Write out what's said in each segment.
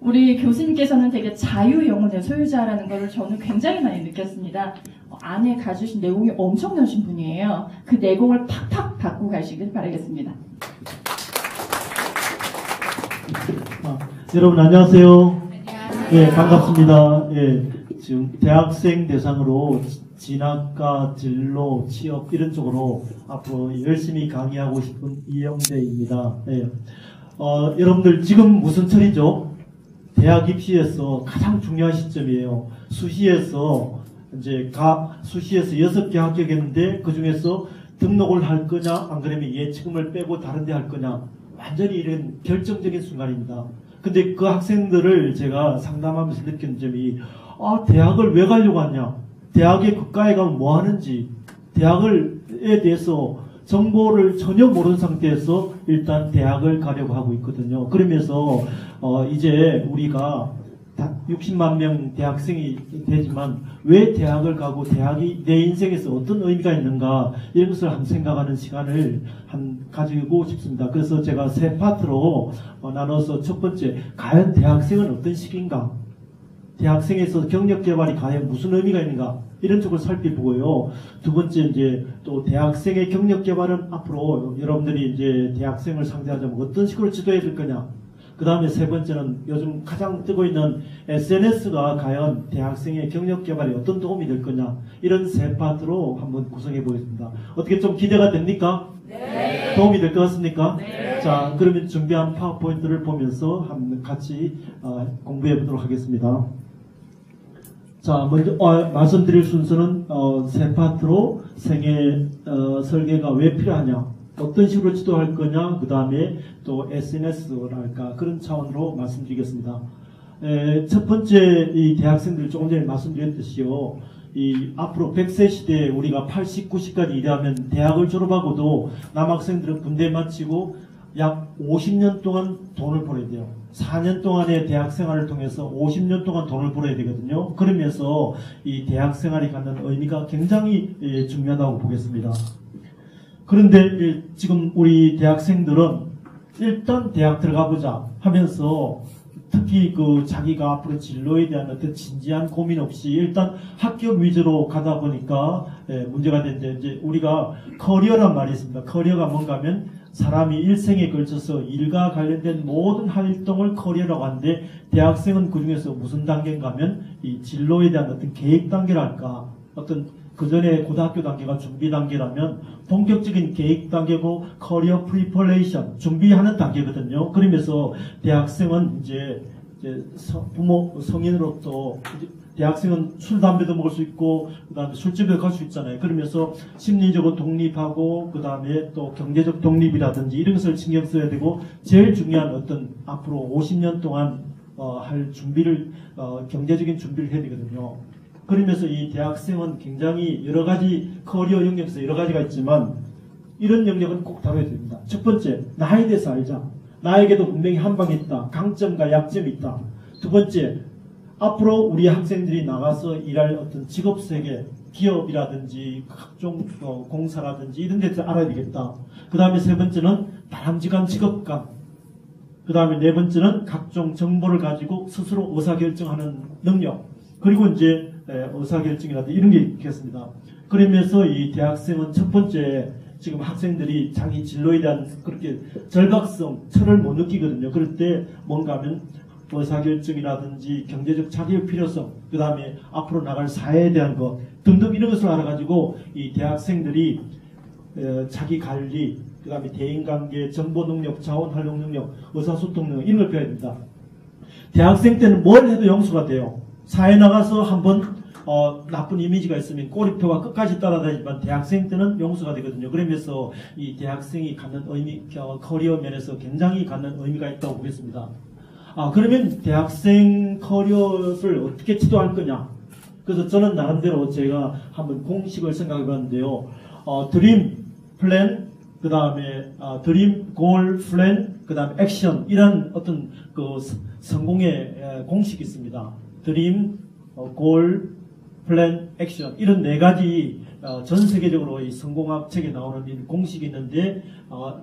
우리 교수님께서는 되게 자유 영혼의 소유자라는 것을 저는 굉장히 많이 느꼈습니다. 안에 가주신 내공이 엄청나신 분이에요. 그 내공을 팍팍 받고 가시길 바라겠습니다. 여러분 안녕하세요. 네, 반갑습니다. 예, 지금 대학생 대상으로 진학과 진로, 취업 이런 쪽으로 앞으로 열심히 강의하고 싶은 이영재입니다. 예. 여러분들 지금 무슨 철이죠? 대학 입시에서 가장 중요한 시점이에요. 수시에서 수시에서 6개 합격했는데 그 중에서 등록을 할 거냐, 안 그러면 예치금을 빼고 다른 데 할 거냐, 완전히 이런 결정적인 순간입니다. 근데 그 학생들을 제가 상담하면서 느낀 점이, 대학을 왜 가려고 하냐, 대학에 국가에 가면 뭐 하는지, 대학에 대해서 정보를 전혀 모르는 상태에서 일단 대학을 가려고 하고 있거든요. 그러면서 이제 우리가 60만 명 대학생이 되지만 왜 대학을 가고 대학이 내 인생에서 어떤 의미가 있는가, 이런 것을 한번 생각하는 시간을 가지고 싶습니다. 그래서 제가 세 파트로 나눠서, 첫 번째, 과연 대학생은 어떤 시기인가, 대학생에서 경력개발이 과연 무슨 의미가 있는가, 이런 쪽을 살펴보고요. 두 번째, 이제 또 대학생의 경력개발은 앞으로 여러분들이 이제 대학생을 상대하자면 어떤 식으로 지도해야 될 거냐. 그 다음에 세 번째는 요즘 가장 뜨고 있는 SNS가 과연 대학생의 경력개발에 어떤 도움이 될 거냐. 이런 세 파트로 한번 구성해 보겠습니다. 어떻게 좀 기대가 됩니까? 네. 도움이 될 것 같습니까? 네. 자, 그러면 준비한 파워포인트를 보면서 한번 같이 공부해 보도록 하겠습니다. 자, 먼저 말씀드릴 순서는 세 파트로 생애 설계가 왜 필요하냐, 어떤 식으로 지도할 거냐, 그 다음에 또 SNS랄까, 그런 차원으로 말씀드리겠습니다. 첫 번째, 이 대학생들 조금 전에 말씀드렸듯이요, 이 앞으로 100세 시대에 우리가 80, 90까지 일하면 대학을 졸업하고도 남학생들은 군대 마치고 약 50년 동안 돈을 벌어야 돼요. 4년 동안의 대학 생활을 통해서 50년 동안 돈을 벌어야 되거든요. 그러면서 이 대학 생활이 갖는 의미가 굉장히 중요하다고 보겠습니다. 그런데 지금 우리 대학생들은 일단 대학 들어가보자 하면서, 특히 그 자기가 앞으로 진로에 대한 어떤 진지한 고민 없이 일단 학교 위주로 가다 보니까 문제가 되는데, 이제 우리가 커리어란 말이 있습니다. 커리어가 뭔가 하면 사람이 일생에 걸쳐서 일과 관련된 모든 활동을 커리어라고 하는데, 대학생은 그 중에서 무슨 단계인가 하면 이 진로에 대한 어떤 계획 단계랄까, 어떤 그 전에 고등학교 단계가 준비 단계라면 본격적인 계획 단계고 커리어 프리퍼레이션, 준비하는 단계거든요. 그러면서 대학생은 이제 성인으로부터 대학생은 술, 담배도 먹을 수 있고, 그 다음에 술집에 갈 수 있잖아요. 그러면서 심리적으로 독립하고, 그 다음에 또 경제적 독립이라든지 이런 것을 신경 써야 되고, 제일 중요한 어떤 앞으로 50년 동안 할 준비를, 경제적인 준비를 해야 되거든요. 그러면서 이 대학생은 굉장히 여러 가지 커리어 영역에서 여러 가지가 있지만, 이런 영역은 꼭 다뤄야 됩니다. 첫 번째, 나에 대해서 알자. 나에게도 분명히 한방이 있다. 강점과 약점이 있다. 두 번째, 앞으로 우리 학생들이 나가서 일할 어떤 직업세계, 기업이라든지 각종 공사라든지 이런 데서 알아야 되겠다. 그 다음에 세 번째는 바람직한 직업감. 그 다음에 네 번째는 각종 정보를 가지고 스스로 의사결정하는 능력. 그리고 이제 의사결정이라든지 이런 게 있겠습니다. 그러면서 이 대학생은 첫 번째, 지금 학생들이 자기 진로에 대한 그렇게 절박성, 철을 못 느끼거든요. 그럴 때 뭔가 하면 의사결정이라든지 경제적 자기의 필요성, 그 다음에 앞으로 나갈 사회에 대한 것 등등 이런 것을 알아가지고 이 대학생들이 자기 관리, 그 다음에 대인관계, 정보능력, 자원활용능력, 의사소통능력 이런 걸 배워야 됩니다. 대학생 때는 뭘 해도 영수가 돼요. 사회 나가서 한번 나쁜 이미지가 있으면 꼬리표가 끝까지 따라다니지만 대학생 때는 용서가 되거든요. 그러면서 이 대학생이 갖는 의미, 커리어 면에서 굉장히 갖는 의미가 있다고 보겠습니다. 그러면 대학생 커리어를 어떻게 지도할 거냐. 그래서 저는 나름대로 제가 한번 공식을 생각해 봤는데요. 드림, 플랜, 그 다음에 드림, 골, 플랜, 그 다음에 액션, 이런 어떤 그 성공의 공식이 있습니다. 드림, 골, 플랜, 액션, 이런 네 가지 전 세계적으로 이 성공학 책에 나오는 공식이 있는데,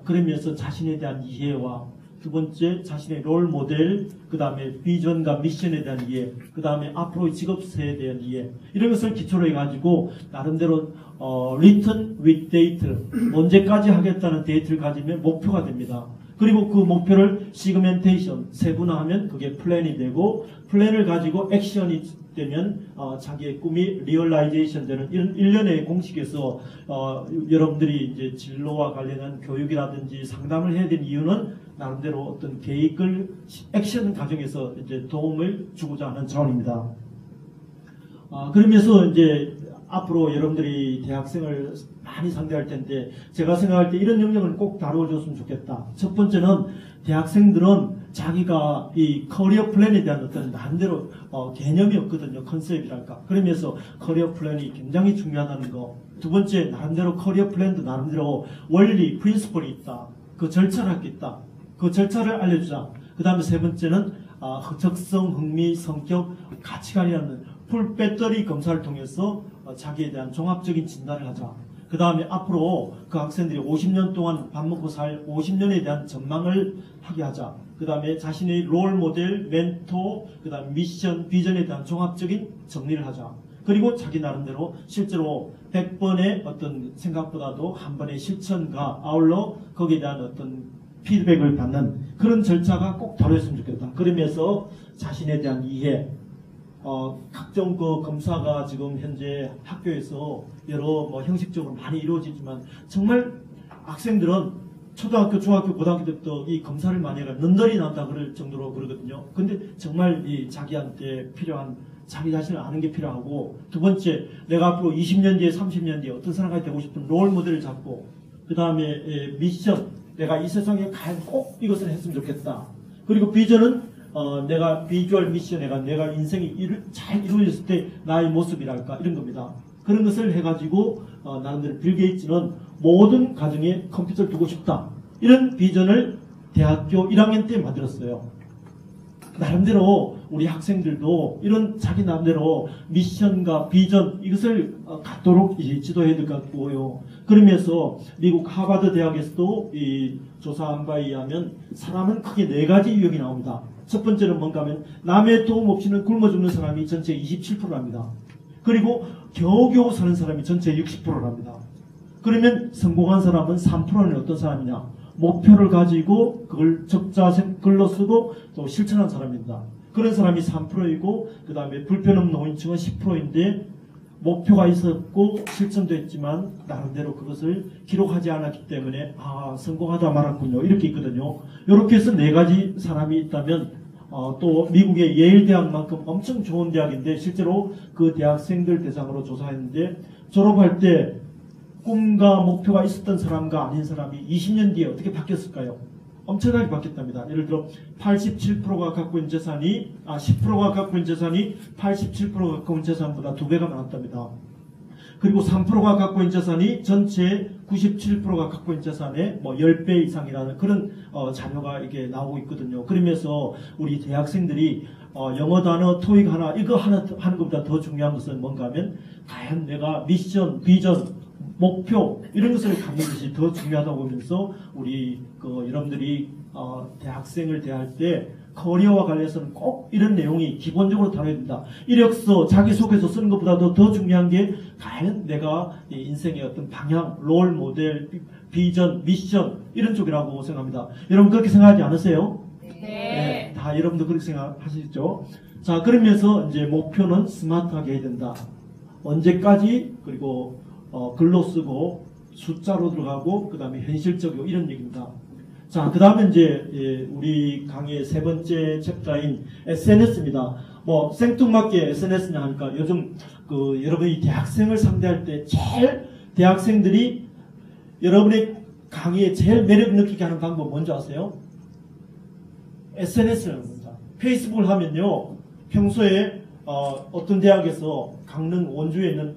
그러면서 자신에 대한 이해와 두 번째 자신의 롤 모델, 그 다음에 비전과 미션에 대한 이해, 그 다음에 앞으로의 직업세에 대한 이해, 이런 것을 기초로 해가지고 나름대로 written with date, 언제까지 하겠다는 데이트를 가지면 목표가 됩니다. 그리고 그 목표를 시그멘테이션, 세분화하면 그게 플랜이 되고, 플랜을 가지고 액션이 되면 자기의 꿈이 리얼라이제이션 되는 이런 일련의 공식에서 여러분들이 이제 진로와 관련한 교육이라든지 상담을 해야 되는 이유는 나름대로 어떤 계획을 액션 과정에서 이제 도움을 주고자 하는 차원입니다. 그러면서 이제 앞으로 여러분들이 대학생을 많이 상대할 텐데 제가 생각할 때 이런 영역을 꼭 다루어줬으면 좋겠다. 첫 번째는 대학생들은 자기가 이 커리어 플랜에 대한 어떤 나름대로 개념이 없거든요. 컨셉이랄까. 그러면서 커리어 플랜이 굉장히 중요하다는 거. 두 번째, 나름대로 커리어 플랜도 나름대로 원리, 프린시플이 있다. 그 절차를 할 게 있다. 그 절차를 알려주자. 그 다음에 세 번째는 적성, 흥미, 성격, 가치관이라는 풀 배터리 검사를 통해서 자기에 대한 종합적인 진단을 하자. 그 다음에 앞으로 그 학생들이 50년 동안 밥 먹고 살 50년에 대한 전망을 하게 하자. 그 다음에 자신의 롤 모델, 멘토, 그 다음에 미션, 비전에 대한 종합적인 정리를 하자. 그리고 자기 나름대로 실제로 100번의 어떤 생각보다도 한 번의 실천과 아울러 거기에 대한 어떤 피드백을 받는 그런 절차가 꼭 다루었으면 좋겠다. 그러면서 자신에 대한 이해, 각종 그 검사가 지금 현재 학교에서 여러 뭐 형식적으로 많이 이루어지지만 정말 학생들은 초등학교, 중학교, 고등학교 때부터 이 검사를 많이 해가 는덜이 난다 그럴 정도로 그러거든요. 근데 정말 이 자기한테 필요한 자기 자신을 아는 게 필요하고, 두 번째, 내가 앞으로 20년 뒤에 30년 뒤에 어떤 사람이 되고 싶은 롤 모델을 잡고, 그 다음에 미션, 내가 이 세상에 과연 꼭 이것을 했으면 좋겠다. 그리고 비전은 내가 비주얼 미션에가 내가 인생이 잘 이루어졌을 때 나의 모습이랄까 이런 겁니다. 그런 것을 해가지고 나름대로 빌 게이츠는 모든 가정에 컴퓨터를 두고 싶다. 이런 비전을 대학교 1학년 때 만들었어요. 나름대로 우리 학생들도 이런 자기 나름대로 미션과 비전 이것을 갖도록 지도해야 될 것 같고요. 그러면서 미국 하버드 대학에서도 이 조사한 바에 의하면 사람은 크게 4가지 유형이 나옵니다. 첫 번째는 뭔가 하면 남의 도움 없이는 굶어 죽는 사람이 전체 27%랍니다. 그리고 겨우겨우 사는 사람이 전체 60%랍니다. 그러면 성공한 사람은 3%는 어떤 사람이냐? 목표를 가지고 그걸 적자 글로 쓰고 또 실천한 사람입니다. 그런 사람이 3%이고 그 다음에 불편없는 노인층은 10%인데 목표가 있었고 실천도 했지만 나름대로 그것을 기록하지 않았기 때문에 성공하다 말았군요. 이렇게 있거든요. 이렇게 해서 4가지 사람이 있다면 또 미국의 예일 대학만큼 엄청 좋은 대학인데 실제로 그 대학생들 대상으로 조사했는데 졸업할 때 꿈과 목표가 있었던 사람과 아닌 사람이 20년 뒤에 어떻게 바뀌었을까요? 엄청나게 바뀌었답니다. 예를 들어 87%가 갖고 있는 재산이 10%가 갖고 있는 재산이 87%가 갖고 있는 재산보다 2배가 많았답니다. 그리고 3%가 갖고 있는 재산이 전체 97%가 갖고 있는 재산의 뭐 10배 이상이라는 그런 자료가 이게 나오고 있거든요. 그러면서 우리 대학생들이 영어 단어 토익 하나 이거 하나 하는 것보다 더 중요한 것은 뭔가 하면 과연 내가 미션, 비전, 목표 이런 것을 갖는 것이 더 중요하다고 보면서 우리 여러분들이 대학생을 대할 때 커리어와 관련해서는 꼭 이런 내용이 기본적으로 다뤄야 된다. 이력서, 자기소개서 쓰는 것보다도 더 중요한 게 과연 내가 인생의 어떤 방향, 롤 모델, 비전, 미션 이런 쪽이라고 생각합니다. 여러분 그렇게 생각하지 않으세요? 네. 다 여러분도 그렇게 생각하시죠? 자, 그러면서 이제 목표는 스마트하게 해야 된다. 언제까지 그리고 글로 쓰고 숫자로 들어가고 그 다음에 현실적이고 이런 얘기입니다. 자, 그 다음에 이제 우리 강의의 3번째 챕터인 SNS입니다. 뭐 생뚱맞게 SNS냐 하니까 요즘 여러분이 대학생을 상대할 때 제일 대학생들이 여러분의 강의에 제일 매력 느끼게 하는 방법 뭔지 아세요? SNS라는 겁니다. 페이스북을 하면요 평소에 어떤 대학에서 강릉 원주에 있는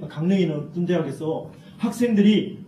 강릉에 있는 어떤 대학에서 학생들이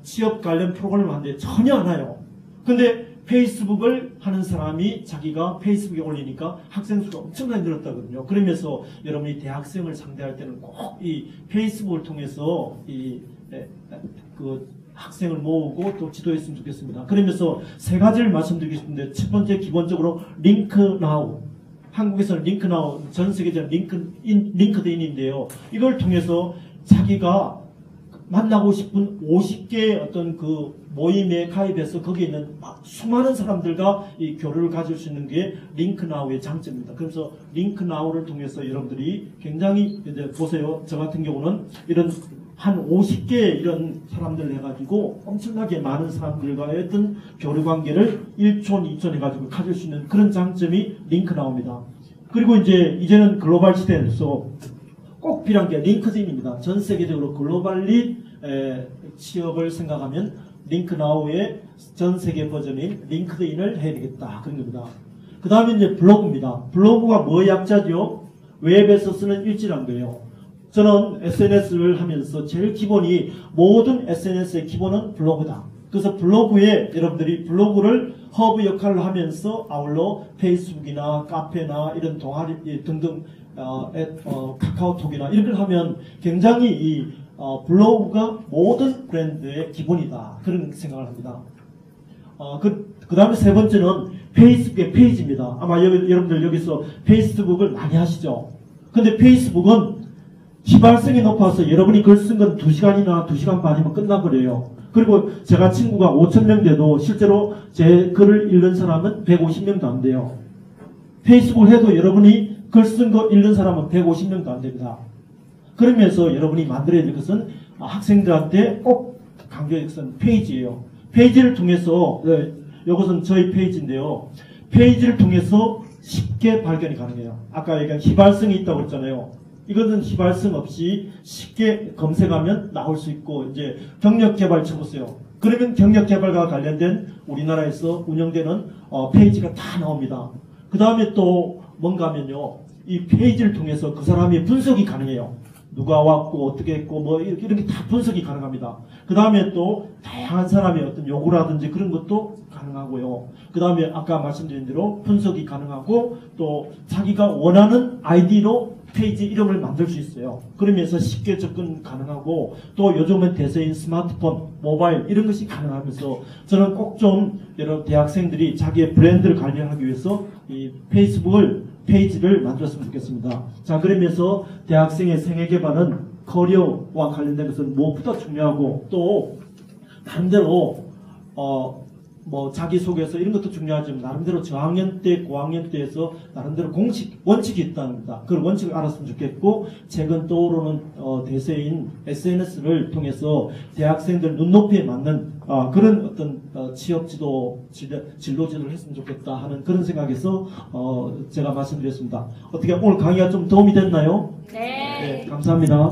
취업 관련 프로그램을 하는데 전혀 안 와요. 근데 페이스북을 하는 사람이 자기가 페이스북에 올리니까 학생 수가 엄청나게 늘었다거든요. 그러면서 여러분이 대학생을 상대할 때는 꼭 이 페이스북을 통해서 학생을 모으고 또 지도했으면 좋겠습니다. 그러면서 세 가지를 말씀드리고 싶은데, 첫 번째 기본적으로 링크나우. 한국에서는 링크나우, 전 세계적인 링크드인인데요. 이걸 통해서 자기가 만나고 싶은 50개의 어떤 그 모임에 가입해서 거기에 있는 수많은 사람들과 이 교류를 가질 수 있는 게 링크나우의 장점입니다. 그래서 링크나우를 통해서 여러분들이 굉장히 이제 보세요. 저 같은 경우는 이런 한 50개의 이런 사람들을 해가지고 엄청나게 많은 사람들과의 어떤 교류 관계를 1촌, 2촌 해가지고 가질 수 있는 그런 장점이 링크나우입니다. 그리고 이제는 글로벌 시대에서 꼭 필요한 게 링크드인입니다. 전 세계적으로 글로벌리 취업을 생각하면 링크나우의 전 세계 버전인 링크드인을 해야 되겠다. 그런 겁니다. 그 다음에 이제 블로그입니다. 블로그가 뭐의 약자죠? 웹에서 쓰는 일지란 거예요. 저는 SNS를 하면서 제일 기본이 모든 SNS의 기본은 블로그다. 그래서 블로그에 여러분들이 블로그를 허브 역할을 하면서 아울러 페이스북이나 카페나 이런 동아리 등등 카카오톡이나 이런 걸 하면 굉장히 이 블로그가 모든 브랜드의 기본이다. 그런 생각을 합니다. 그 다음에 세 번째는 페이스북의 페이지입니다. 아마 여러분들 여기서 페이스북을 많이 하시죠. 근데 페이스북은 시발성이 높아서 여러분이 글 쓴 건 2시간이나 2시간 반이면 끝나버려요. 그리고 제가 친구가 5,000명 돼도 실제로 제 글을 읽는 사람은 150명도 안 돼요. 페이스북을 해도 여러분이 글 쓴 거 읽는 사람은 150명도 안 됩니다. 그러면서 여러분이 만들어야 될 것은 학생들한테 꼭 강조해야 될 것은 페이지예요. 페이지를 통해서, 이것은 저희 페이지인데요. 페이지를 통해서 쉽게 발견이 가능해요. 아까 얘기한 휘발성이 있다고 했잖아요. 이것은 휘발성 없이 쉽게 검색하면 나올 수 있고, 이제 경력개발 쳐보세요. 그러면 경력개발과 관련된 우리나라에서 운영되는 페이지가 다 나옵니다. 그 다음에 또 뭔가 하면요. 이 페이지를 통해서 그 사람의 분석이 가능해요. 누가 왔고 어떻게 했고 뭐 이렇게 다 분석이 가능합니다. 그 다음에 또 다양한 사람의 어떤 요구라든지 그런 것도 가능하고요. 그 다음에 아까 말씀드린 대로 분석이 가능하고 또 자기가 원하는 아이디로 페이지 이름을 만들 수 있어요. 그러면서 쉽게 접근 가능하고 또 요즘은 대세인 스마트폰, 모바일 이런 것이 가능하면서 저는 꼭 좀 여러 대학생들이 자기의 브랜드를 관리하기 위해서 이 페이지를 만들었으면 좋겠습니다. 자, 그러면서 대학생의 생애개발은 커리어와 관련된 것은 무엇보다 중요하고 또 나름대로 뭐 자기소개서 이런 것도 중요하지만 나름대로 저학년 때, 고학년 때에서 나름대로 원칙이 있답니다. 그 원칙을 알았으면 좋겠고 최근 떠오르는 대세인 SNS를 통해서 대학생들 눈높이에 맞는 그런 어떤 취업지도, 진로지도를 했으면 좋겠다 하는 그런 생각에서 제가 말씀드렸습니다. 어떻게 오늘 강의가 좀 도움이 됐나요? 네. 네, 감사합니다.